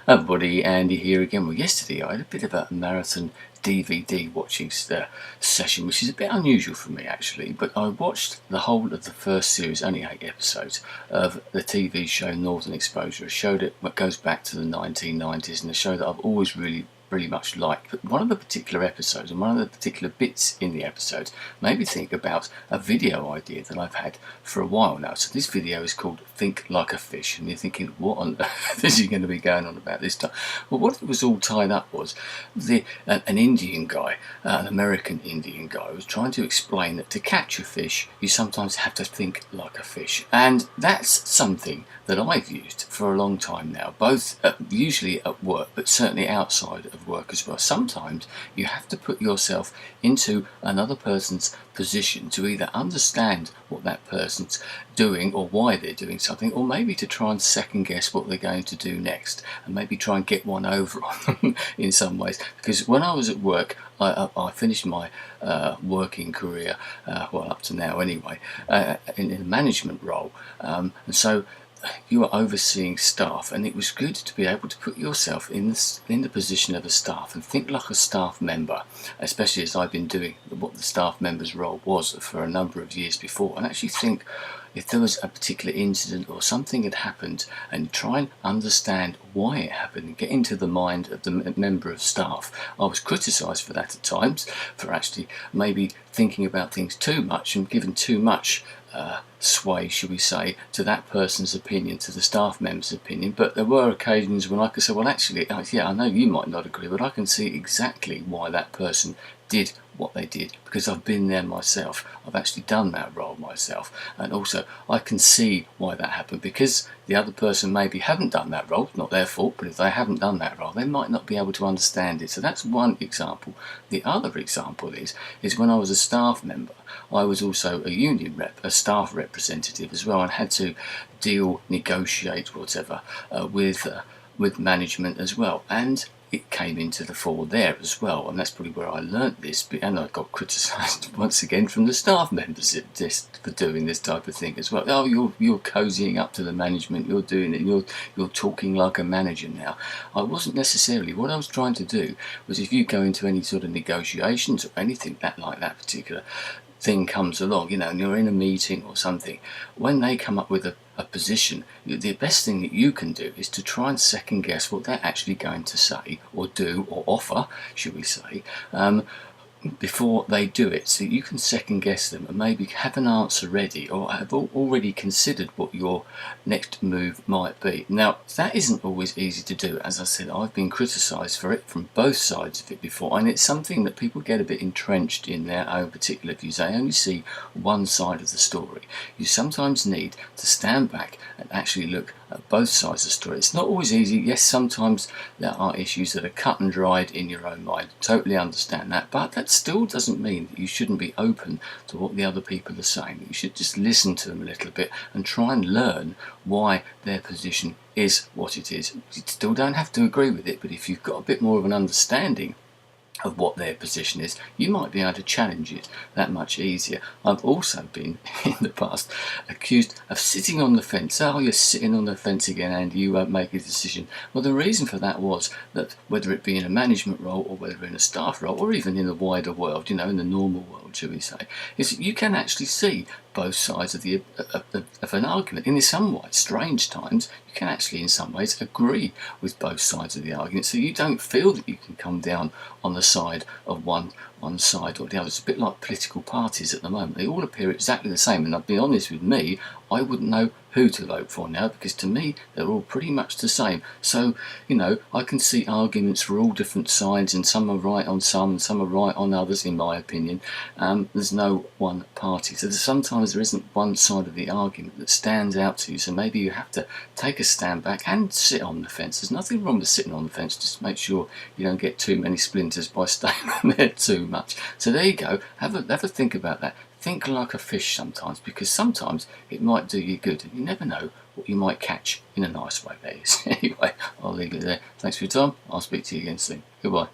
Everybody, Andy here again. Well, yesterday I had a bit of a marathon DVD watching session, which is a bit unusual for me actually, but I watched the whole of the first series, only 8 episodes, of the TV show Northern Exposure, a show that goes back to the 1990s and a show that I've always really much liked. But one of the particular episodes and one of the particular bits in the episode made me think about a video idea that I've had for a while now. So this video is called Think Like a Fish, and you're thinking, what on earth is he going to be going on about this time? Well, what it was all tied up was an Indian guy, an American Indian guy, was trying to explain that to catch a fish you sometimes have to think like a fish, and that's something that I've used for a long time now, both usually at work but certainly outside of work as well. Sometimes you have to put yourself into another person's position to either understand what that person's doing or why they're doing something, or maybe to try and second guess what they're going to do next and maybe try and get one over on them in some ways. Because when I was at work, I finished my working career, well up to now anyway, in a management role, and so you are overseeing staff, and it was good to be able to put yourself in the position of a staff and think like a staff member, especially as I've been doing what the staff member's role was for a number of years before, and actually think if there was a particular incident or something had happened and try and understand why it happened and get into the mind of the member of staff. I was criticised for that at times, for actually maybe thinking about things too much and giving too much sway, shall we say, to that person's opinion, to the staff member's opinion. But there were occasions when I could say, well actually, yeah, I know you might not agree, but I can see exactly why that person did what they did, because I've been there myself. I've actually done that role myself, and also I can see why that happened, because the other person maybe haven't done that role. Not their fault, but if they haven't done that role, they might not be able to understand it. So that's one example. The other example is when I was a staff member, I was also a union rep, a staff representative as well, and had to negotiate whatever with management as well, and it came into the fore there as well, and that's probably where I learnt this. And I got criticised once again from the staff members for doing this type of thing as well. Oh, you're cozying up to the management, you're doing it, you're talking like a manager now. I wasn't necessarily. What I was trying to do was, if you go into any sort of negotiations or anything like that particular thing comes along, and you're in a meeting or something, when they come up with a position, the best thing that you can do is to try and second guess what they're actually going to say or do or offer, should we say, before they do it, so you can second guess them and maybe have an answer ready or have already considered what your next move might be. Now, that isn't always easy to do. As I said, I've been criticised for it from both sides of it before, and it's something that people get a bit entrenched in their own particular views. They only see one side of the story. You sometimes need to stand back and actually look at both sides of the story. It's not always easy. Yes, sometimes there are issues that are cut and dried in your own mind. Totally understand that, but that still doesn't mean that you shouldn't be open to what the other people are saying. You should just listen to them a little bit and try and learn why their position is what it is. You still don't have to agree with it, but if you've got a bit more of an understanding of what their position is, you might be able to challenge it that much easier. I've also been in the past accused of sitting on the fence. Oh, you're sitting on the fence again, Andy, you won't make a decision. Well, the reason for that was that whether it be in a management role or whether in a staff role or even in the wider world, in the normal world, shall we say, is you can actually see both sides of an argument. In some ways, strange times, you can actually in some ways agree with both sides of the argument, so you don't feel that you can come down on the side of one side or the other. It's a bit like political parties at the moment. They all appear exactly the same, and I'll be honest with me, I wouldn't know who to vote for now, because to me they're all pretty much the same. So I can see arguments for all different sides, and some are right on some and some are right on others, in my opinion. There's no one party, so sometimes there isn't one side of the argument that stands out to you, so maybe you have to take a stand back and sit on the fence. There's nothing wrong with sitting on the fence, just make sure you don't get too many splinters by staying on there too much. So there you go, have a think about that. Think like a fish sometimes, because sometimes it might do you good, and you never know what you might catch in a nice way. There is. Anyway, I'll leave it there. Thanks for your time. I'll speak to you again soon. Goodbye.